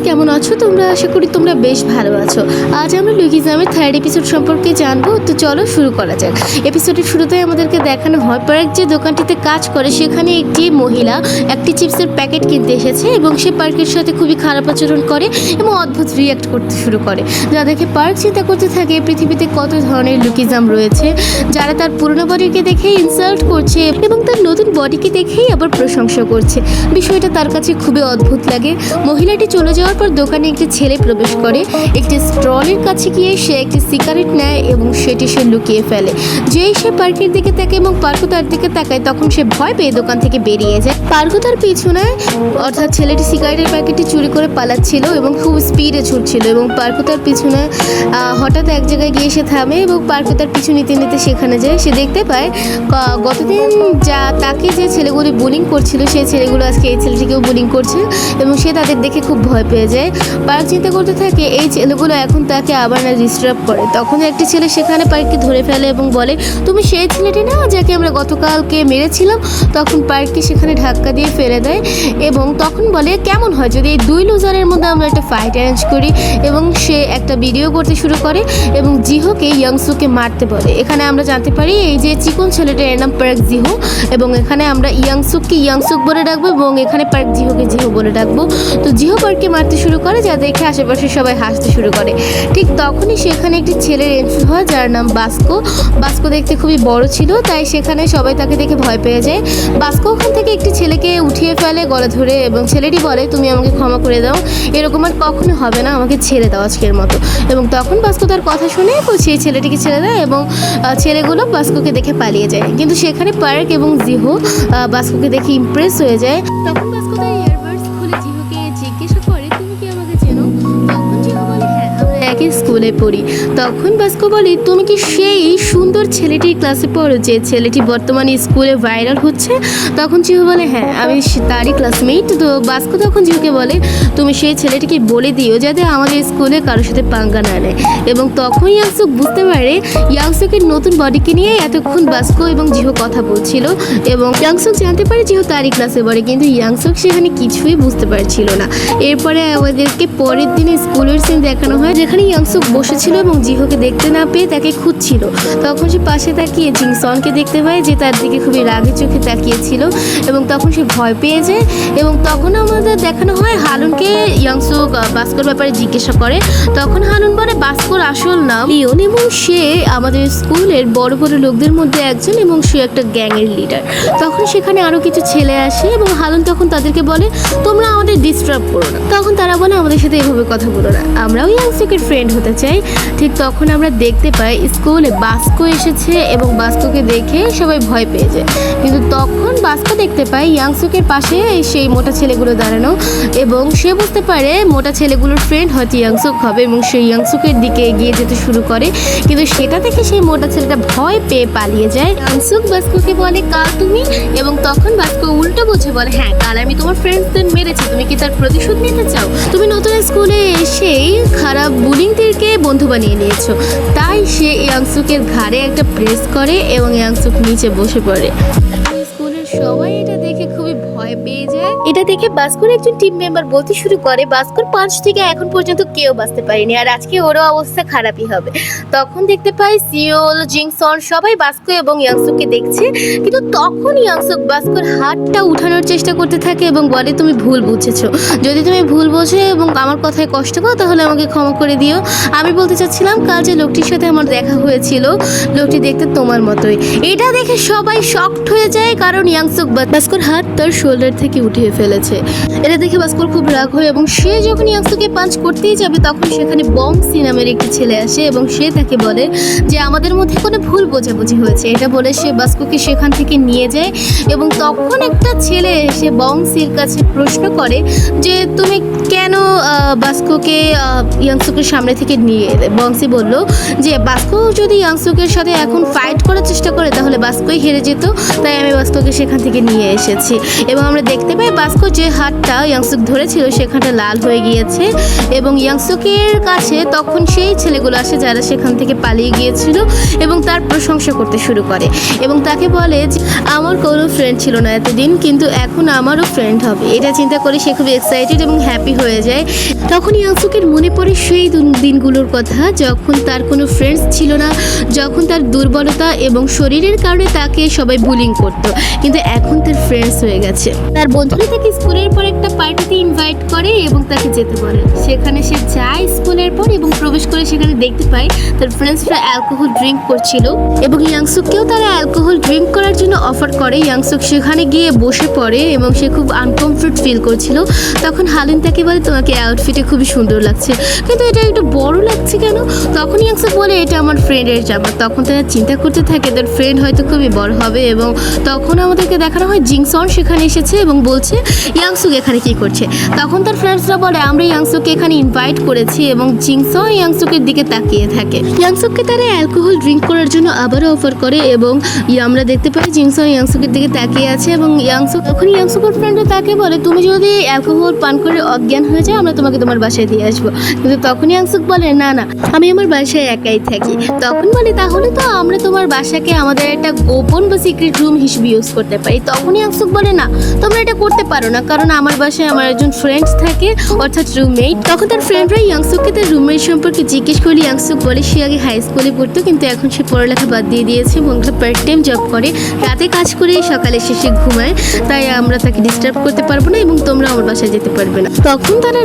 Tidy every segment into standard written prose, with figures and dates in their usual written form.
কেমন আছো তোমরা? আশা করি তোমরা বেশ ভালো আছো। আজ আমরা লুকিজামের থার্ড এপিসোড সম্পর্কে জানবো। তো চলো শুরু করা যাক। এপিসোডের শুরুতে আমাদেরকে দেখানো হয় পার্ক যে দোকানটিতে কাজ করে সেখানে একটি মহিলা একটি চিপসের প্যাকেট কিনতে এসেছে এবং সে পার্কের সাথে খুবই খারাপ আচরণ করে এবং অদ্ভুত রিয়াক্ট করতে শুরু করে, যা দেখে পার্ক চিন্তা করতে থাকে পৃথিবীতে কত ধরনের লুকিজাম রয়েছে যারা তার পুরনো বডিকে দেখে ইনসাল্ট করছে এবং তার নতুন বডিকে দেখেই আবার প্রশংসা করছে। বিষয়টা তার কাছে খুবই অদ্ভুত লাগে। মহিলাটি চলে যাওয়ার পর দোকানে একটি ছেলে প্রবেশ করে। একটি স্ট্রলের কাছে গিয়ে সে একটি সিগারেট নেয় এবং সেটি সে লুকিয়ে ফেলে। যেই সে পার্কের দিকে তাকায় এবং পার্কও তার দিকে তাকায় তখন সে ভয় পেয়ে দোকান থেকে বেরিয়ে যায়। পার্কও তার পিছনে, অর্থাৎ ছেলেটি সিগারেটের প্যাকেটটি চুরি করে পালাচ্ছিল এবং খুব স্পিডে ছুটছিল এবং পার্কও তার পিছনে হঠাৎ এক জায়গায় গিয়ে সে থামে এবং পার্কও তার পিছু নিতে নিতে সেখানে যায়। সে দেখতে পায় গতদিন তাকে যে ছেলেগুলি বুলিং করছিল সেই ছেলেগুলো আজকে এই ছেলেটিকেও বুলিং করছে এবং সে তাদের দেখে খুব ভয় পেয়ে যায়। পার্ক চিন্তা করতে থাকে এই ছেলেগুলো এখন তাকে আবার না ডিস্টার্ব করে। তখন একটি ছেলে সেখানে পার্ককে ধরে ফেলে এবং বলে, তুমি সেই ছেলেটি না যাকে আমরা গতকালকে মেরেছিলাম? তখন পার্ককে সেখানে ধাক্কা দিয়ে ফেলে দেয় এবং তখন বলে, কেমন হয় যদি এই দুই লুজারের মধ্যে আমরা একটা ফাইট অ্যারেঞ্জ করি? এবং সে একটা ভিডিও করতে শুরু করে এবং জিহোকে ইয়াংসুকে মারতে বলে। এখানে আমরা জানতে পারি এই যে চিকন ছেলেটার এর নাম পার্ক জিহো এবং এখানে আমরা ইয়াংসুককে ইয়াংসুক বলে ডাকবো এবং এখানে পার্ক জিহোকে জিহো বলে ডাকবো। তো জিহো পার্ককে মারতে শুরু করে, যা দেখে আশেপাশে সবাই হাসতে শুরু করে। ঠিক তখনই সেখানে একটি ছেলের এন্ট্রি হয় যার নাম বাস্কো। বাস্কো দেখতে খুবই বড় ছিল, তাই সেখানে সবাই তাকে দেখে ভয় পেয়ে যায়। বাস্কো ওখান থেকে একটি ছেলেকে উঠিয়ে ফেলে গলা ধরে এবং ছেলেটি বলে, তুমি আমাকে ক্ষমা করে দাও, এরকম আর কখনো হবে না, আমাকে ছেড়ে দাও আজকের মতো। এবং তখন বাস্কো তার কথা শুনে সেই ছেলেটিকে ছেড়ে দেয় এবং ছেলেগুলো বাস্কোকে দেখে পালিয়ে যায়। কিন্তু সেখানে পার্ক এবং জিহো বাস্কোকে দেখে ইমপ্রেস হয়ে যায়। তখন বাস্কো তার ইয়ারবাডস খুলে জিহোকে জিজ্ঞাসা করে, তুমি কি আমাকে চেনো? তখন জিহো বলে, হ্যাঁ, আমরা একই স্কুলে পড়ি। তখন বাস্কো বলে, তুমি কি সেই সুন্দর ছেলেটির ক্লাসে পড়ো যে ছেলেটি বর্তমানে স্কুলে ভাইরাল হচ্ছে? তখন জিহো বলে, হ্যাঁ, আমি তারই ক্লাসমেট। তো বাস্কো তখন জিহোকে বলে, তুমি সেই ছেলেটিকে বলে দিও যাতে আমাদের স্কুলে কারোর সাথে পাঙ্গা না নেয়। এবং তখন ইয়াংসুক বুঝতে পারে ইয়াংসুকের নতুন বডিকে নিয়ে এতক্ষণ বাস্কো এবং জিহো কথা বলছিল এবং ইয়াংসুক জানতে পারে জিহো তারই ক্লাসে পড়ে, কিন্তু ইয়াংসুক সেখানে কিছুই বুঝতে পারছিল না। এরপরে আমাদেরকে পরের দিনে স্কুলের সিন দেখানো হয় যেখানে ইয়াংসুক বসেছিল এবং জিহোকে দেখতে না পেয়ে তাকে খুঁজছিল। তখন সে পাশে তাকিয়ে জিংসনকে দেখতে পায় যে তার দিকে খুবই রাগের চোখে তাকিয়েছিল এবং তখন সে ভয় পেয়ে যায়। এবং তখন আমাদের দেখানো হয় হালুনকে ইয়াংসুক বাস্কোর ব্যাপারে জিজ্ঞাসা করে। তখন হালুন বলে বাস্কোর আসল নাম লিওন এবং সে আমাদের স্কুলের বড় বড় লোকদের মধ্যে একজন এবং সে একটা গ্যাংয়ের লিডার। তখন সেখানে আরও কিছু ছেলে আসে এবং হালুন তখন তাদেরকে বলে, তোমরা আমাদের ডিস্টার্ব করো না। তখন তারা বলে, আমাদের সাথে এভাবে কথা বলো না, আমরাও ইয়াংসুকের ফ্রেন্ড হতে চাই। ঠিক তখন আমরা দেখতে পাই স্কুলে বাস্কো এসেছে এবং বাস্কোকে দেখে সবাই ভয় পেয়ে যায়। কিন্তু তখন বাস্কো দেখতে পায় ইয়াংসুকের পাশে সেই মোটা ছেলেগুলো দাঁড়ানো এবং সে বুঝতে পারে মোটা ছেলেগুলোর ফ্রেন্ড হয়তো ইয়াংসুক হবে এবং সে ইয়াংসুকের দিকে এগিয়ে যেতে শুরু করে। কিন্তু সেটা দেখে সেই মোটা ছেলেটা ভয় পেয়ে পালিয়ে যায়। ইয়াংসুক বাস্কোকে বলে, কাল তুমি? এবং তখন বাস্কো উল্টো বুঝে বলে, হ্যাঁ, কাল আমি তোমার ফ্রেন্ডসদের মেরেছি, তুমি কি তার প্রতিশোধ নিতে চাও? তুমি নতুন স্কুলে এসেই খারাপ বুলিংদেরকে বন্ধু বানিয়ে নিয়েছো। তাই সে ইয়াংসুকের ঘাড়ে একটা প্রেস করে এবং ইয়াংসুক নিচে বসে পড়ে। স্কুলের সবাই এটা দেখে খুবই ভয় পেয়ে যায়। এটা দেখে বাস্কোর একজন টিম মেম্বার বলতে শুরু করে, বাস্কোর 5 থেকে এখন পর্যন্ত কেউ বাঁচতে পারেনি আর আজকে ওরও অবস্থা খারাপই হবে। তখন দেখতে পাই সিওল, জিংসন সবাই বাস্কো এবং ইয়াংসুককে দেখছে। কিন্তু তখন ইয়াংসুক বাস্কোর হাতটা উঠানোর চেষ্টা করতে থাকে এবং বলে, তুমি ভুল বুঝেছো, যদি তুমি ভুল বোঝো এবং আমার কথায় কষ্ট পাও তাহলে আমাকে ক্ষমা করে দিও। আমি বলতে চাচ্ছিলাম কাল যে লোকটির সাথে আমার দেখা হয়েছিল লোকটি দেখতে তোমার মতোই। এটা দেখে সবাই শকড হয়ে যায় কারণ ইয়াংসুক বাস্কোর হাত তার শোল্ডার থেকে উঠিয়ে ফেলেছে। এটা দেখে বাস্কোর খুব রাগ হয় এবং সে যখন ইয়াংসুকে পাঞ্চ করতেই যাবে তখন সেখানে বংসি নামের একটি ছেলে আসে এবং সে তাকে বলে যে আমাদের মধ্যে কোনো ভুল বোঝাবুঝি হয়েছে। এটা বলে সে বাস্কোকে সেখান থেকে নিয়ে যায় এবং তখন একটা ছেলে এসে বংসির কাছে প্রশ্ন করে যে তুমি কেন বাস্কোকে ইয়াংসুকের সামনে থেকে নিয়ে এলে? বংসি বলল যে বাস্কো যদি ইয়াংসুকের সাথে এখন ফাইট করার চেষ্টা করে তাহলে বাস্কোই হেরে যেত, তাই আমি বাস্কোকে সেখান থেকে নিয়ে এসেছি এবং আমরা দেখতে পাই বাস্কো যে হাতটা ইয়াংসুক ধরেছিল সেখানটা লাল হয়ে গিয়েছে এবং ইয়াংসুকের কাছে তখন সেই ছেলেগুলো আসে যারা সেখান থেকে পালিয়ে গিয়েছিল এবং তার প্রশংসা করতে শুরু করে এবং তাকে বলে যে আমার কোনো ফ্রেন্ড ছিল না এতদিন, কিন্তু এখন আমারও ফ্রেন্ড হবে। এটা চিন্তা করে সে খুব এক্সাইটেড এবং হ্যাপি হয়ে যায়। তখন ইয়াংসুকের মনে পড়ে সেই দিনগুলোর কথা যখন তার কোনো ফ্রেন্ডস ছিল না, যখন তার দুর্বলতা এবং শরীরের কারণে তাকে সবাই বুলিং করতো, কিন্তু এখন তার ফ্রেন্ডস হয়ে গেছে। তার বন্ধুরা তাকে স্কুলের পর একটা পার্টিতে ইনভাইট করে এবং তাকে যেতে বলে। সেখানে সে যায় স্কুলের পর এবং প্রবেশ করে সেখানে দেখতে পায় তার ফ্রেন্ডসরা অ্যালকোহল ড্রিঙ্ক করছিল এবং ইয়াংসুককেও তারা অ্যালকোহল ড্রিঙ্ক করার জন্য অফার করে। ইয়াংসুক সেখানে গিয়ে বসে পড়ে এবং সে খুব আনকমফোর্ট ফিল করছিল। তখন হালিন তাকে বলে তোমাকে আউটফিটে খুবই সুন্দর লাগছে, কিন্তু এটা একটু বড় লাগছে কেন? তখন ইয়াংসুক বলে এটা আমার ফ্রেন্ডের জামা। তখন তারা চিন্তা করতে থাকে তার ফ্রেন্ড হয়তো খুবই বড় হবে এবং তখন আমাদেরকে দেখানো হয় জিংসন সেখানে এসেছে এবং বলছে ইয়াংসুক এখানে কি করছে। তখন তার ফ্রেন্ডসরা বলে আমরা ইয়াংসুককে এখানে ইনভাইট করেছি এবং জিংসন ইয়াংসুকের দিকে তাকিয়ে থাকে। ইয়াংসুককে তারা অ্যালকোহল ড্রিঙ্ক করার জন্য আবারও অফার করে এবং আমরা দেখতে পাই জিংসন ইয়াংসুকের দিকে তাকিয়ে আছে এবং তখন ইয়াংসুকের ফ্রেন্ডরা তাকে বলে তুমি যদি অ্যালকোহল পান করে অজ্ঞান হয়ে যায় আমরা তোমাকে তোমার বাসায় দিয়ে আসবো, কিন্তু তখন ইয়াংসুক বলে না না আমি আমার বাসায় একাই থাকি। তখন বলে তাহলে তো আমরা তোমার বাসাকে আমাদের একটা গোপন বা সিক্রেট রুম হিসেবে ইউজ করতে পারি। তখন ইয়াংসুক বলে না তোমরা এটা করতে পারো না, কারণ আমার বাসায় আমার একজন ফ্রেন্ডস থাকে অর্থাৎ রুমমেট। তখন তার ফ্রেন্ডরা ইয়াংসুককে তার রুমমেট সম্পর্কে জিজ্ঞেস করলে ইয়াংসুক বলে সে আগে হাই স্কুলে পড়তো কিন্তু এখন সে পড়ালেখা বাদ দিয়ে দিয়েছে এবং একটা পার্ট টাইম জব করে, রাতে কাজ করে সকালে শেষে ঘুমায়, তাই আমরা তাকে ডিস্টার্ব করতে পারবো না এবং তোমরা আমার বাসায় যেতে পারবে না। তখন তারা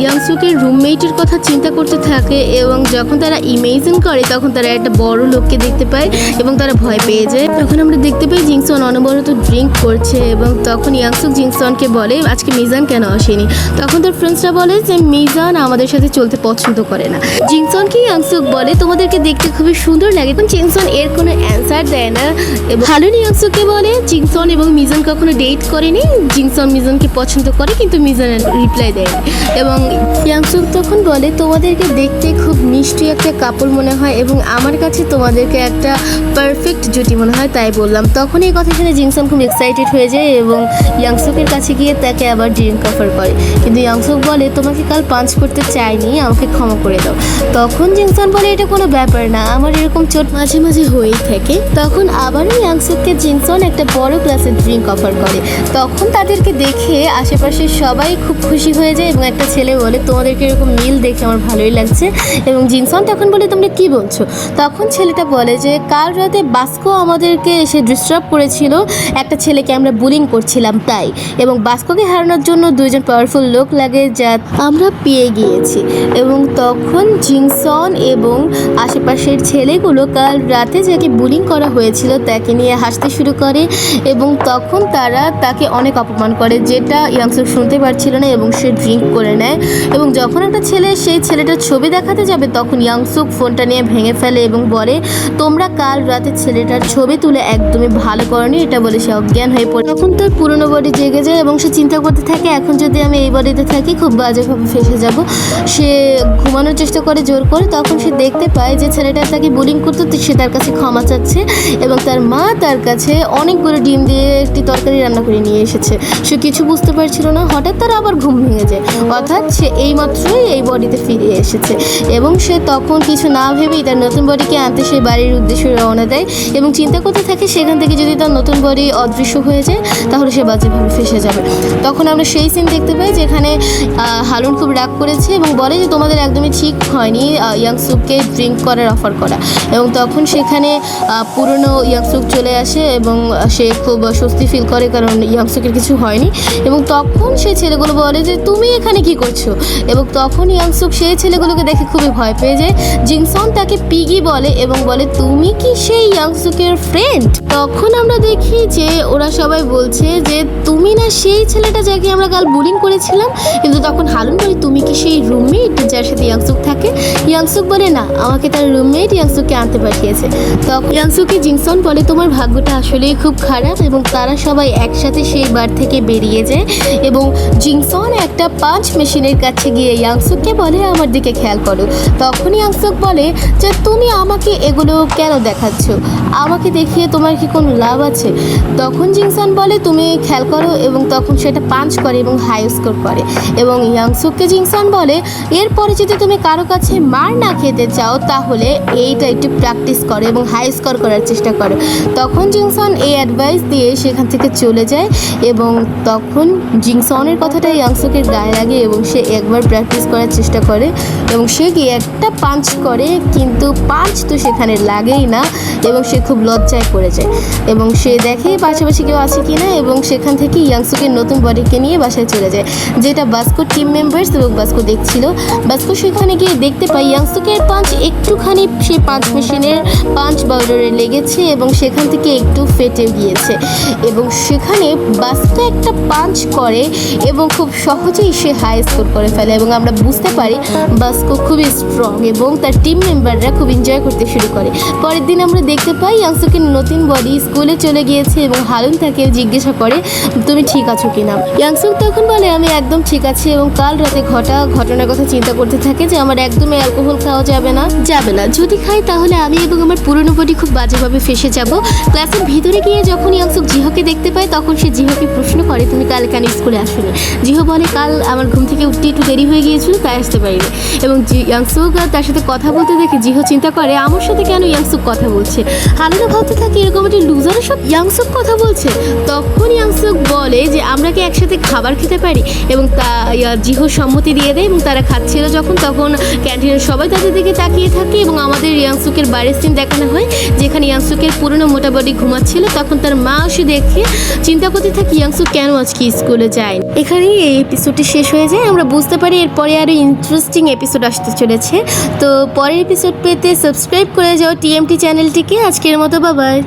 ইয়াংসুকের রুমমেটের কথা চিন্তা করতে থাকে এবং যখন তারা ইমেজিন করে তখন তারা একটা বড় লোককে দেখতে পায় এবং তারা ভয় পেয়ে যায়। তখন আমরা দেখতে পাই জিংসন অনবরত ড্রিঙ্ক করছে এবং তখন ইয়াংসুক জিংসনকে বলে আজকে মিজান কেন আসেনি। তখন তার ফ্রেন্ডসরা বলে যে মিজান আমাদের সাথে চলতে পছন্দ করে না। জিংসনকে ইয়াংসুক বলে তোমাদেরকে দেখতে খুবই সুন্দর লাগে, কিন্তু জিংসন এর কোনো অ্যান্সার দেয় না এবং হালুন ইয়াংসুককে বলে জিংসন এবং মিজান কখনো ডেট করেনি, জিংসন মিজানকে পছন্দ করে কিন্তু মিজান রিপ্লাই দেয় এবং ইয়াংসুক তখন বলে তোমাদেরকে দেখতে খুব মিষ্টি একটা কাপড় মনে হয় এবং আমার কাছে তোমাদেরকে একটা পারফেক্ট জুটি মনে হয়, তাই বললাম। তখন এই কথা শুনে জিংসন খুব এক্সাইটেড হয়ে যায় এবং ইয়াংসুকের কাছে গিয়ে তাকে আবার ড্রিঙ্ক অফার করে, কিন্তু ইয়াংসুক বলে তোমাকে কাল পাঞ্চ করতে চাইনি, আমাকে ক্ষমা করে দাও। তখন জিংসন বলে এটা কোনো ব্যাপার না, আমার এরকম চোট মাঝে মাঝে হয়েই থাকে। তখন আবারও ইয়াংসুককে জিংসন একটা বড় গ্লাসের ড্রিঙ্ক অফার করে। তখন তাদেরকে দেখে আশেপাশে সবাই খুব খুশি হয়ে যায় এবং একটা ছেলে বলে তোমাদেরকে এরকম মিল দেখে আমার ভালোই লাগছে এবং জিংসন তখন বলে তোমরা কি বলছো। তখন ছেলেটা বলে যে কাল রাতে বাস্কো আমাদেরকে এসে ডিস্টার্ব করেছিল, একটা ছেলেকে আমরা বুলিং করছিলাম তাই, এবং বাস্কোকে হারানোর জন্য দুইজন পাওয়ারফুল লোক লাগে যা আমরা পেয়ে গিয়েছি। এবং তখন জিংসন এবং আশেপাশের ছেলেগুলো কাল রাতে যাকে বুলিং করা হয়েছিল তাকে নিয়ে হাসতে শুরু করে এবং তখন তারা তাকে অনেক অপমান করে যেটা ইয়াংসুক শুনতে পারছিল না এবং সে ড্রিঙ্ক করে নেয় এবং যখন একটা ছেলে সেই ছেলেটার ছবি দেখাতে যাবে তখন ইয়াংসুক ফোনটা নিয়ে ভেঙে ফেলে এবং বলে তোমরা কাল রাতে ছেলেটার ছবি তুলে একদমই ভালো করনি, এটা বলে সে অজ্ঞান হয়ে পড়ে। তখন তার পুরনো বডি জেগে যায় এবং সে চিন্তা করতে থাকে এখন যদি আমি এই বডিতে থাকি খুব বাজেভাবে ফেসে যাব। সে ঘুমানোর চেষ্টা করে জোর করে, তখন সে দেখতে পায় যে ছেলেটা তাকে বুলিং করতো, সে তার কাছে ক্ষমা চাচ্ছে এবং তার মা তার কাছে অনেকগুলো ডিম দিয়ে একটি তরকারি রান্না করে নিয়ে এসেছে। সে কিছু বুঝতে পারছিল না, হঠাৎ তার আবার ঘুম ভেঙে যায়, অর্থাৎ সে এইমাত্রই এই বডিতে ফিরে এসেছে এবং সে তখন কিছু না ভেবেই তার নতুন বডিকে আনতে সে বাড়ির উদ্দেশ্যে রওনা দেয় এবং চিন্তা করতে থাকে সেখান থেকে যদি তার নতুন বডি অদৃশ্য হয়ে যায় তাহলে সে বাজেভাবে ফেসে যাবে। তখন আমরা সেই সিন দেখতে পাই যেখানে হালুন খুব রাগ করেছে এবং বলে যে তোমাদের একদমই ঠিক হয়নি ইয়াংসুককে ড্রিঙ্ক করার অফার করা, এবং তখন সেখানে পুরনো ইয়াংসুক চলে আসে এবং সে খুব স্বস্তি ফিল করে কারণ ইয়াংসুকের কিছু হয়নি এবং তখন সেই ছেলেগুলো বলে যে তুমি এখানে কি করছো, এবং তখন ইয়াংসুক সেই ছেলেগুলোকে দেখে খুবই ভয় পেয়ে যায়। জিংসন তাকে পিগি বলে এবং বলে তুমি কি সেই ইয়াংসুকের ফ্রেন্ড। তখন আমরা দেখি যে ওরা সবাই বলছে যে তুমি না সেই ছেলেটা যাকে আমরা কাল বুলিং করেছিলাম, কিন্তু তখন হালুন বলে তুমি কি সেই রুমমেট যার সাথে ইয়াংসুক থাকে। ইয়াংসুক বলে না, আমাকে তার রুমমেট ইয়াংসুককে আনতে পাঠিয়েছে। তখন ইয়াংসুকে জিংসন বলে তোমার ভাগ্যটা আসলেই খুব খারাপ, এবং তারা সবাই একসাথে সেই বার থেকে বেরিয়ে যায় এবং জিংসন একটা পাঞ্চ মেশিনের কাছে গিয়ে ইয়াংসুককে বলে আমার দিকে খেয়াল করো। তখন ইয়াংসুক বলে যে তুমি আমাকে এগুলো কেন দেখাচ্ছ, আমাকে দেখিয়ে তোমার কি কোনো লাভ আছে। তখন জিংসন বলে তুমি খেয়াল করো, এবং তখন সেটা পাঞ্চ করে এবং হাই স্কোর করে। এবং ইয়াংসুককে জিংসন বলে এরপরে যদি তুমি কারো কাছে মার না খেতে চাও তাহলে এইটা একটু প্র্যাকটিস করো এবং হাই স্কোর করার চেষ্টা করো। তখন জিংসন এই অ্যাডভাইস দিয়ে সেখান থেকে চলে যায় এবং তখন জিংসনের কথাটা ইয়াংসুকের গায়ে লাগে এবং সে একবার প্র্যাকটিস করার চেষ্টা করে এবং সে গিয়ে একটা পাঞ্চ করে, কিন্তু পাঞ্চ তো সেখানে লাগেই না এবং সে খুব লজ্জায় পড়ে যায় এবং সে দেখে পাশাপাশি কেউ আছে কি না এবং সেখান থেকে ইয়াংসুকের নতুন বডিকে নিয়ে বাসায় চলে যায়, যেটা বাস্কোর টিম মেম্বার্স এবং বাস্কো দেখছিল। বাস্কো সেখানে গিয়ে দেখতে পায় ইয়াংসুকের পাঞ্চ একটুখানি সেই পাঞ্চ মেশিনের পাঞ্চ বাউডারে লেগেছে এবং সেখান থেকে একটু ফেটে গিয়েছে এবং সেখানে বাস্কো একটা পাঞ্চ করে এবং খুব সহজেই সে হাই স্কোর করে ফেলে এবং আমরা বুঝতে পারি বাস্কো খুবই স্ট্রং এবং তার টিম মেম্বাররা খুব এনজয় করতে শুরু করে। পরের দিন আমরা দেখতে পাই ইয়াংসুকের নতুন বডি স্কুলে চলে গিয়েছে এবং হালুন তাকে জিজ্ঞাসা করে তুমি ঠিক আছো কিনা। ইয়াংসুক তখন বলে আমি একদম ঠিক আছি এবং কাল রাতে ঘটনার কথা চিন্তা করতে থাকে যে আমার একদমই অ্যালকোহল খাওয়া যাবে না, যদি খাই তাহলে আমি এবং আমার পুরনো বডি খুব বাজেভাবে ফেসে যাব। ক্লাসের ভিতরে গিয়ে যখন ইয়াংসুক জিহোকে দেখতে পায় তখন সে জিহোকে প্রশ্ন করে তুমি কাল কেন স্কুলে আসোনি। জিহো বলে কাল আমার ঘুম থেকে উঠতে একটু দেরি হয়ে গিয়েছিল তাই আসতে পারিনি এবং ইয়াংসুক তার সাথে কথা বলতে দেখে জিহো চিন্তা করে আমার সাথে কেন ইয়াংসুক কথা বলছে। হালুনা ভাবতে থাকে এরকম একটা লুজারের সব ইয়াংসুক কথা বলছে। তখন ইয়াংসুক বলে যে আমরা কি একসাথে খাবার খেতে পারি এবং জিহো সম্মতি দিয়ে দেয় এবং তারা খাচ্ছিল যখন তখন ক্যান্টিনের সবাই তাদের দিকে তাকিয়ে থাকে এবং আমাদের ইয়াংসুকের বাইরের সিন দেখানো হয় যেখানে ইয়াংসুকের পুরনো মোটা বডি ঘুমাচ্ছিল। তখন তার মা এসে দেখে চিন্তা করতে থাকে ইয়াংসুক কেন আজকে স্কুলে যায়। এখানেই এই এপিসোডটি শেষ হয়ে যায়। আমরা বুঝতে পারি এরপরে আরও ইন্টারেস্টিং এপিসোড আসতে চলেছে। তো পরের এপিসোড পেতে সাবস্ক্রাইব করে যাও টিএমটি চ্যানেলটিকে। আজকের মতো বাই বাই।